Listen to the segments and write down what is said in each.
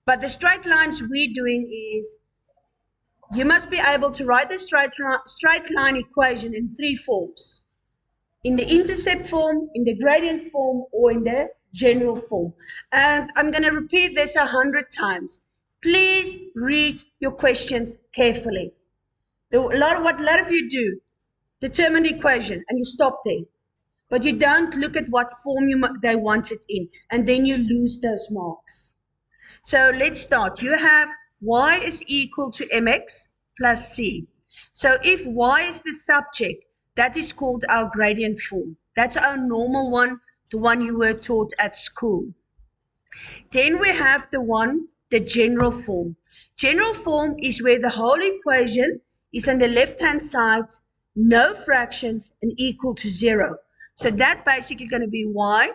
But the straight lines we're doing is, you must be able to write the straight line equation in 3 forms. In the intercept form, in the gradient form, or in the general form. And I'm going to repeat this 100 times. Please read your questions carefully. What a lot of you do, determine the equation and you stop there. But you don't look at what form they want it in, and then you lose those marks. So let's start. You have y is equal to mx plus c. So if y is the subject, that is called our gradient form. That's our normal one, the one you were taught at school. Then we have the general form. General form is where the whole equation is on the left-hand side, no fractions, and equal to 0. So that basically going to be y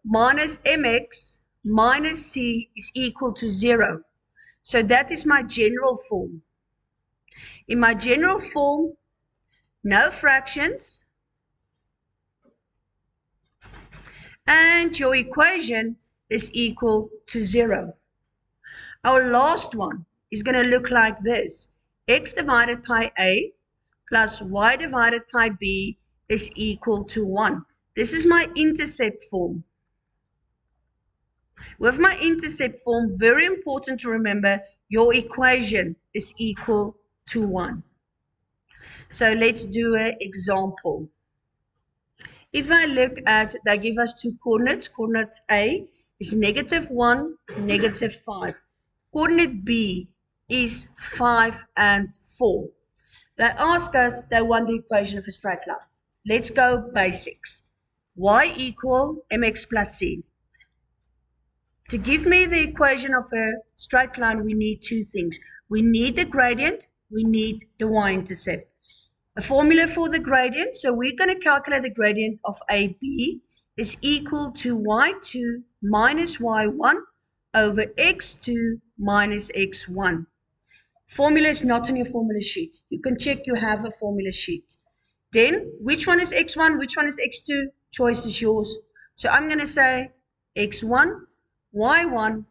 minus mx minus c is equal to 0. So that is my general form. In my general form, no fractions, and your equation is equal to 0. Our last one is going to look like this. X divided by a plus y divided by b is equal to 1. This is my intercept form. With my intercept form, very important to remember, your equation is equal to 1. So let's do an example. If I look at, they give us 2 coordinates. Coordinate A is -1, -5. Coordinate B is 5 and 4. They ask us, they want the equation of a straight line. Let's go basics. Y equal mx plus c. To give me the equation of a straight line, we need 2 things. We need the gradient, we need the y-intercept. A formula for the gradient, so we're going to calculate the gradient of AB is equal to y2 minus y1 over x2 minus x1. Formula is not on your formula sheet. You can check you have a formula sheet. Then, which one is x1, which one is x2? Choice is yours. So I'm going to say x1, y1,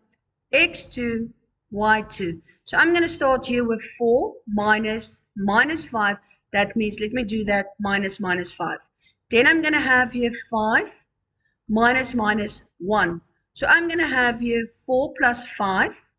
x2, y2. So I'm going to start here with 4 minus 5. That means, let me do that, minus 5. Then I'm going to have here 5 minus 1. So I'm going to have here 4 plus 5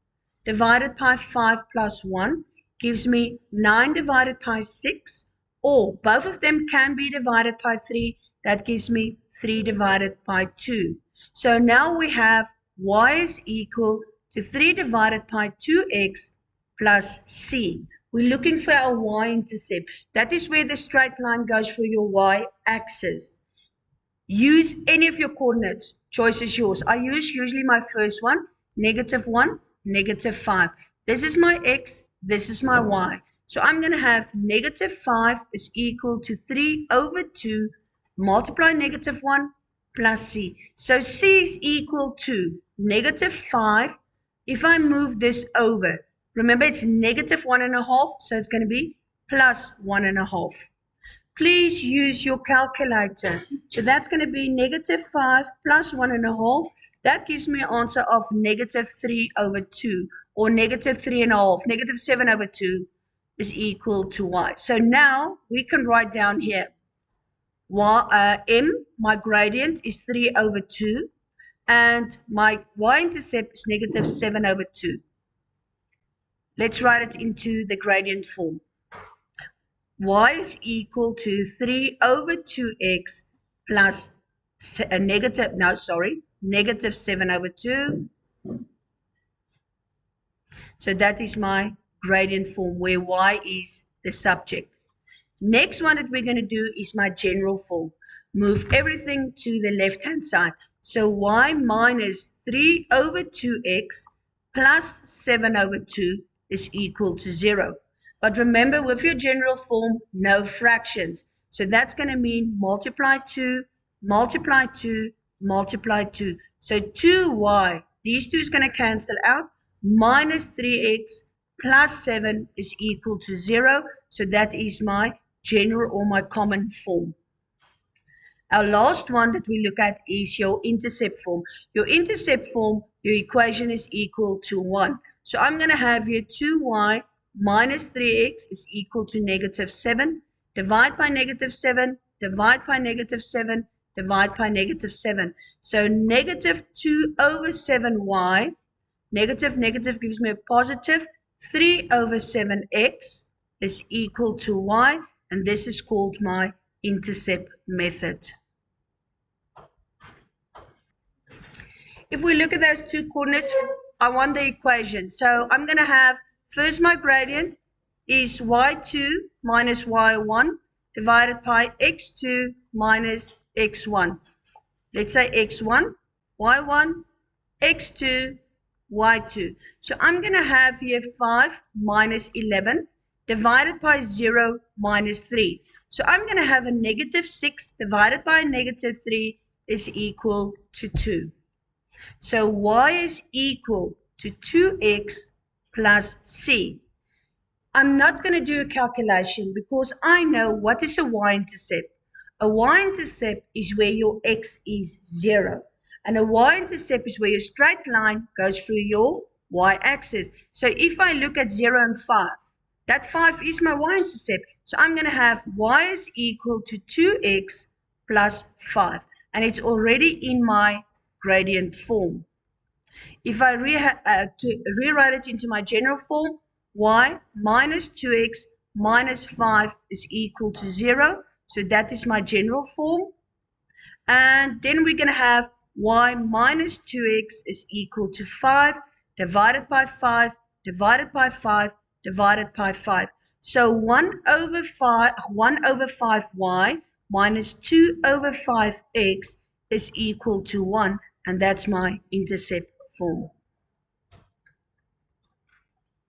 divided by 5 plus 1 gives me 9 divided by 6, or both of them can be divided by 3. That gives me 3 divided by 2. So now we have y is equal to 3 divided by 2x plus c. We're looking for our y-intercept. That is where the straight line goes for your y-axis. Use any of your coordinates. Choice is yours. I use usually my first one, -1, -5. This is my x, this is my y. So I'm going to have -5 is equal to 3 over 2 multiply -1 plus c. So c is equal to -5. If I move this over, remember it's -1.5, so it's going to be plus 1.5. Please use your calculator. So that's going to be -5 plus 1.5. That gives me an answer of -3 over 2, or -3.5. -7 over 2 is equal to y. So now we can write down here, m, my gradient is 3 over 2, and my y-intercept is -7 over 2. Let's write it into the gradient form. Y is equal to 3 over 2x plus -7 over 2. So that is my gradient form where y is the subject. Next one that we're going to do is my general form. Move everything to the left-hand side. So y minus 3 over 2x plus 7 over 2 is equal to 0. But remember, with your general form, no fractions. So that's going to mean multiply 2, multiply 2, multiply 2. So 2y, these two is going to cancel out. Minus 3x plus 7 is equal to 0. So that is my general or my common form. Our last one that we look at is your intercept form. Your intercept form, your equation is equal to 1. So I'm going to have here 2y minus 3x is equal to negative 7. Divide by negative 7, divide by negative 7, divide by negative 7. So negative 2 over 7y, negative gives me a positive 3 over 7x is equal to y, and this is called my intercept method. If we look at those two coordinates, I want the equation. So I'm going to have, first my gradient is y2 minus y1 divided by x2 minus x1. Let's say x1, y1, x2, y2. So I'm going to have here 5 minus 11 divided by 0 minus 3. So I'm going to have a negative 6 divided by a negative 3 is equal to 2. So y is equal to 2x plus c. I'm not going to do a calculation because I know what is a y-intercept. A y-intercept is where your x is 0. And a y-intercept is where your straight line goes through your y-axis. So if I look at 0 and 5, that 5 is my y-intercept. So I'm going to have y is equal to 2x plus 5. And it's already in my gradient form. If I rewrite it into my general form, y minus 2x minus 5 is equal to 0. So that is my general form. And then we're going to have y minus 2x is equal to 5 divided by 5 divided by 5 divided by 5. So 1 over 5y minus 2 over 5x is equal to 1. And that's my intercept form.